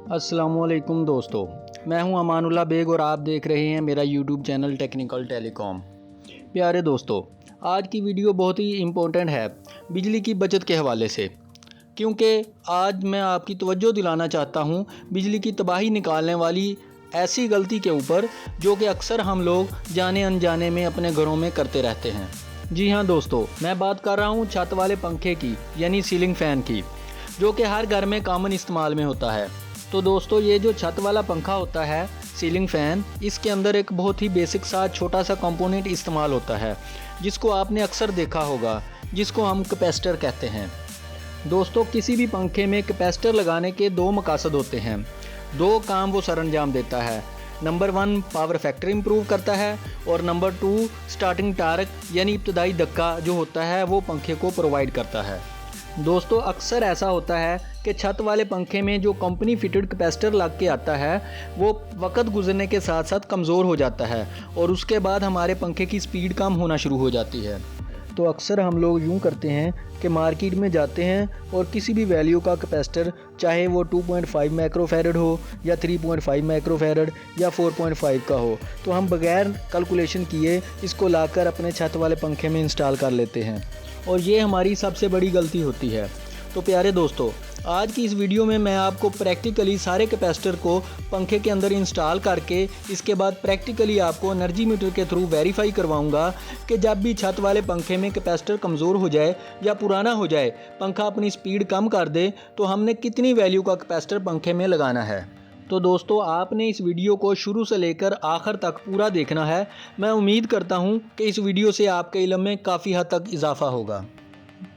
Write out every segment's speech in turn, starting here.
अस्सलामुअलैकुम दोस्तों, मैं हूं अमानुल्लाह बेग और आप देख रहे हैं मेरा यूट्यूब चैनल टेक्निकल टेलीकॉम। प्यारे दोस्तों, आज की वीडियो बहुत ही इम्पोर्टेंट है बिजली की बचत के हवाले से, क्योंकि आज मैं आपकी तवज्जो दिलाना चाहता हूं बिजली की तबाही निकालने वाली ऐसी गलती के ऊपर जो कि अक्सर हम लोग जाने अनजाने में अपने घरों में करते रहते हैं। जी हाँ दोस्तों, मैं बात कर रहा हूँ छत वाले पंखे की, यानी सीलिंग फ़ैन की, जो कि हर घर में कॉमन इस्तेमाल में होता है। तो दोस्तों, ये जो छत वाला पंखा होता है सीलिंग फ़ैन, इसके अंदर एक बहुत ही बेसिक सा छोटा सा कंपोनेंट इस्तेमाल होता है जिसको आपने अक्सर देखा होगा, जिसको हम कैपेसिटर कहते हैं। दोस्तों, किसी भी पंखे में कैपेसिटर लगाने के दो मकसद होते हैं, दो काम वो सरअंजाम देता है। नंबर 1 पावर फैक्टर इंप्रूव करता है और नंबर 2 स्टार्टिंग टार्क यानी इब्तदाई धक्का जो होता है वो पंखे को प्रोवाइड करता है। दोस्तों, अक्सर ऐसा होता है कि छत वाले पंखे में जो कंपनी फिटेड कैपेसिटर लग के आता है वो वक्त गुजरने के साथ साथ कमज़ोर हो जाता है और उसके बाद हमारे पंखे की स्पीड कम होना शुरू हो जाती है। तो अक्सर हम लोग यूँ करते हैं कि मार्केट में जाते हैं और किसी भी वैल्यू का कैपेसिटर, चाहे वो 2.5 माइक्रोफैरड हो या 3.5 माइक्रोफैरड या 4.5 का हो, तो हम बगैर कैलकुलेशन किए इसको लाकर अपने छत वाले पंखे में इंस्टॉल कर लेते हैं और ये हमारी सबसे बड़ी गलती होती है। तो प्यारे दोस्तों, आज की इस वीडियो में मैं आपको प्रैक्टिकली सारे कैपेसिटर को पंखे के अंदर इंस्टॉल करके इसके बाद प्रैक्टिकली आपको एनर्जी मीटर के थ्रू वेरीफाई करवाऊंगा कि जब भी छत वाले पंखे में कैपेसिटर कमज़ोर हो जाए या पुराना हो जाए, पंखा अपनी स्पीड कम कर दे, तो हमने कितनी वैल्यू का कैपेसिटर पंखे में लगाना है। तो दोस्तों, आपने इस वीडियो को शुरू से लेकर आखिर तक पूरा देखना है। मैं उम्मीद करता हूँ कि इस वीडियो से आपके इल्म में काफ़ी हद तक इजाफा होगा।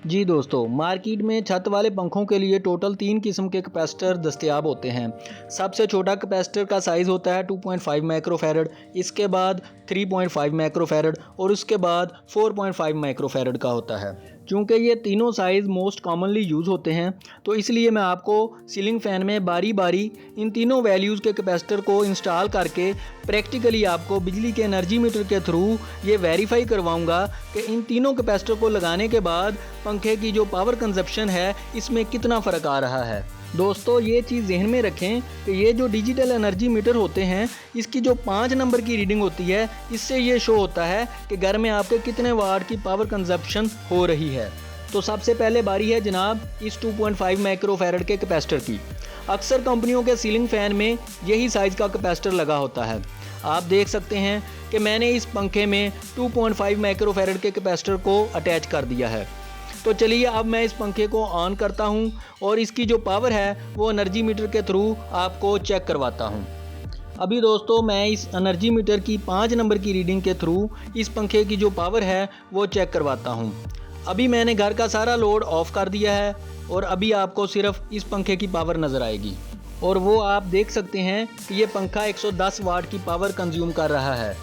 जी दोस्तों, मार्केट में छत वाले पंखों के लिए टोटल 3 किस्म के कैपेसिटर दस्तयाब होते हैं। सबसे छोटा कैपेसिटर का साइज़ होता है 2.5 माइक्रोफैरड, इसके बाद 3.5 माइक्रोफैरड और उसके बाद 4.5 माइक्रोफैरड का होता है। क्योंकि ये तीनों साइज़ मोस्ट कॉमनली यूज़ होते हैं, तो इसलिए मैं आपको सीलिंग फ़ैन में बारी बारी इन तीनों वैल्यूज़ के कैपेसिटर को इंस्टॉल करके प्रैक्टिकली आपको बिजली के एनर्जी मीटर के थ्रू ये वेरीफाई करवाऊंगा कि इन तीनों कैपेसिटर को लगाने के बाद पंखे की जो पावर कंजप्शन है इसमें कितना फ़र्क आ रहा है। दोस्तों, ये चीज़ ज़हन में रखें कि ये जो डिजिटल एनर्जी मीटर होते हैं, इसकी जो 5 नंबर की रीडिंग होती है, इससे ये शो होता है कि घर में आपके कितने वाट की पावर कंजप्शन हो रही है। तो सबसे पहले बारी है जनाब इस 2.5 माइक्रोफैरड के कैपेसिटर की। अक्सर कंपनियों के सीलिंग फ़ैन में यही साइज़ का कैपेसिटर लगा होता है। आप देख सकते हैं कि मैंने इस पंखे में 2.5 माइक्रोफैरड के कैपेसिटर को अटैच कर दिया है। तो चलिए अब मैं इस पंखे को ऑन करता हूं और इसकी जो पावर है वो एनर्जी मीटर के थ्रू आपको चेक करवाता हूं। अभी दोस्तों, मैं इस एनर्जी मीटर की 5 नंबर की रीडिंग के थ्रू इस पंखे की जो पावर है वो चेक करवाता हूं। अभी मैंने घर का सारा लोड ऑफ कर दिया है और अभी आपको सिर्फ इस पंखे की पावर नज़र आएगी और वो आप देख सकते हैं कि ये पंखा 110 वाट की पावर कंज्यूम कर रहा है,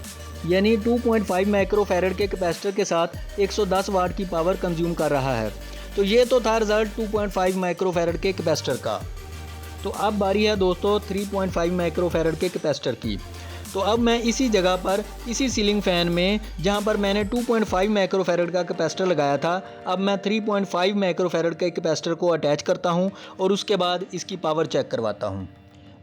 यानी 2.5 माइक्रोफैरड के कैपेसिटर के साथ 110 वाट की पावर कंज्यूम कर रहा है। तो ये तो था रिजल्ट 2.5 माइक्रोफैरड के कैपेसिटर का। तो अब बारी है दोस्तों 3.5 माइक्रोफैरड के कैपेसिटर की। तो अब मैं इसी जगह पर, इसी सीलिंग फ़ैन में जहां पर मैंने 2.5 माइक्रोफैरड का कैपेसिटर लगाया था, अब मैं 3.5 माइक्रोफैरड के कैपेसिटर को अटैच करता हूं और उसके बाद इसकी पावर चेक करवाता हूं।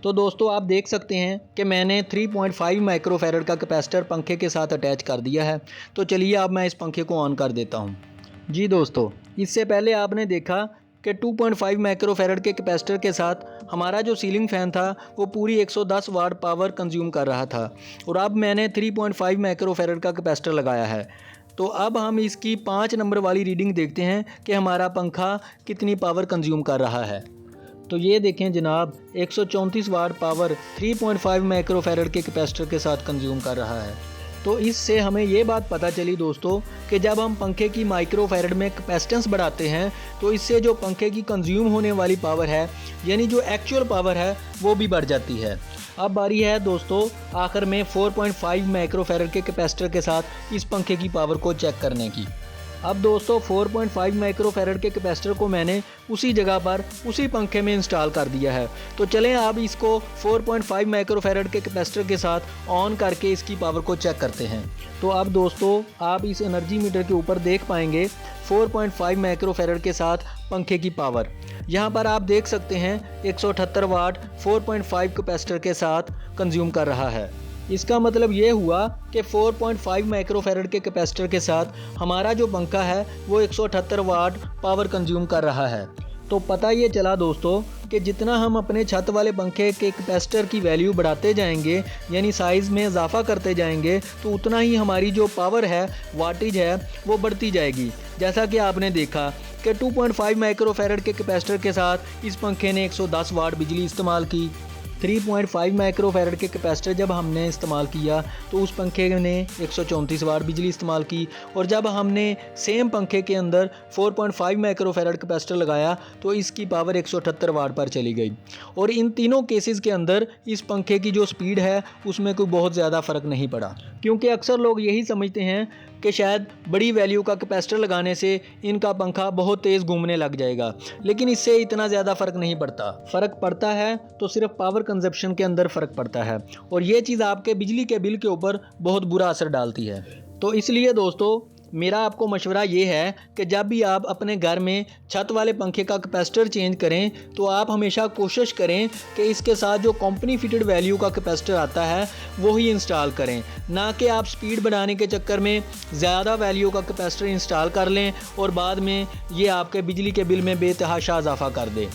तो दोस्तों, आप देख सकते हैं कि मैंने 3.5 माइक्रोफैरड का कैपेसिटर पंखे के साथ अटैच कर दिया है। तो चलिए अब मैं इस पंखे को ऑन कर देता हूं। जी दोस्तों, इससे पहले आपने देखा कि 2.5 माइक्रोफैरड के कैपेसिटर के साथ हमारा जो सीलिंग फ़ैन था वो पूरी 110 वाट पावर कंज्यूम कर रहा था और अब मैंने 3.5 माइक्रोफैरड का कैपेसिटर लगाया है। तो अब हम इसकी 5 नंबर वाली रीडिंग देखते हैं कि हमारा पंखा कितनी पावर कंज्यूम कर रहा है। तो ये देखें जनाब, 134 वाट पावर 3.5 माइक्रोफैरड के कैपेसिटर के साथ कंज्यूम कर रहा है। तो इससे हमें ये बात पता चली दोस्तों कि जब हम पंखे की माइक्रोफैरड में कैपेसिटेंस बढ़ाते हैं तो इससे जो पंखे की कंज्यूम होने वाली पावर है, यानी जो एक्चुअल पावर है, वो भी बढ़ जाती है। अब बारी है दोस्तों आखिर में 4.5 माइक्रोफैरड के कैपेसिटर के साथ इस पंखे की पावर को चेक करने की। अब दोस्तों 4.5 माइक्रोफैरड के कैपेसिटर को मैंने उसी जगह पर उसी पंखे में इंस्टॉल कर दिया है। तो चलें अब इसको 4.5 माइक्रोफैरड के कैपेसिटर के साथ ऑन करके इसकी पावर को चेक करते हैं। तो अब दोस्तों आप इस एनर्जी मीटर के ऊपर देख पाएंगे 4.5 माइक्रोफैरड के साथ पंखे की पावर। यहाँ पर आप देख सकते हैं 178 वाट 4.5 कैपेसिटर के साथ कंज्यूम कर रहा है। इसका मतलब ये हुआ कि 4.5 माइक्रोफैरड के कैपेसिटर के साथ हमारा जो पंखा है वो 178 वाट पावर कंज्यूम कर रहा है। तो पता ये चला दोस्तों कि जितना हम अपने छत वाले पंखे के कैपेसिटर की वैल्यू बढ़ाते जाएंगे, यानी साइज़ में इजाफा करते जाएंगे, तो उतना ही हमारी जो पावर है, वाटेज है, वो बढ़ती जाएगी। जैसा कि आपने देखा कि 2.5 माइक्रोफैरड के कैपेसिटर के साथ इस पंखे ने 110 वाट बिजली इस्तेमाल की। 3.5 माइक्रोफैरड के कैपेसिटर जब हमने इस्तेमाल किया तो उस पंखे ने 134 वाट बिजली इस्तेमाल की, और जब हमने सेम पंखे के अंदर 4.5 माइक्रोफैरड कैपेसिटर लगाया तो इसकी पावर 178 वाट पर चली गई। और इन तीनों केसेस के अंदर इस पंखे की जो स्पीड है उसमें कोई बहुत ज़्यादा फ़र्क नहीं पड़ा, क्योंकि अक्सर लोग यही समझते हैं कि शायद बड़ी वैल्यू का कैपेसिटर लगाने से इनका पंखा बहुत तेज़ घूमने लग जाएगा, लेकिन इससे इतना ज़्यादा फ़र्क नहीं पड़ता। फ़र्क पड़ता है तो सिर्फ पावर कंजप्शन के अंदर फ़र्क पड़ता है, और ये चीज़ आपके बिजली के बिल के ऊपर बहुत बुरा असर डालती है। तो इसलिए दोस्तों मेरा आपको मशवरा ये है कि जब भी आप अपने घर में छत वाले पंखे का कैपेसिटर चेंज करें तो आप हमेशा कोशिश करें कि इसके साथ जो कंपनी फिटेड वैल्यू का कैपेसिटर आता है वो ही इंस्टॉल करें, ना कि आप स्पीड बढ़ाने के चक्कर में ज़्यादा वैल्यू का कैपेसिटर इंस्टॉल कर लें और बाद में ये आपके बिजली के बिल में बेतहाशा इजाफा कर दे।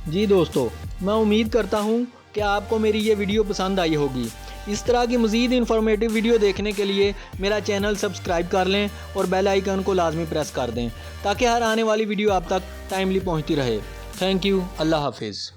जी दोस्तों, मैं उम्मीद करता हूँ कि आपको मेरी ये वीडियो पसंद आई होगी। इस तरह की मज़ीद इन्फॉर्मेटिव वीडियो देखने के लिए मेरा चैनल सब्सक्राइब कर लें और बेल आइकन को लाजमी प्रेस कर दें, ताकि हर आने वाली वीडियो आप तक टाइमली पहुंचती रहे। Thank you. अल्लाह हाफिज़।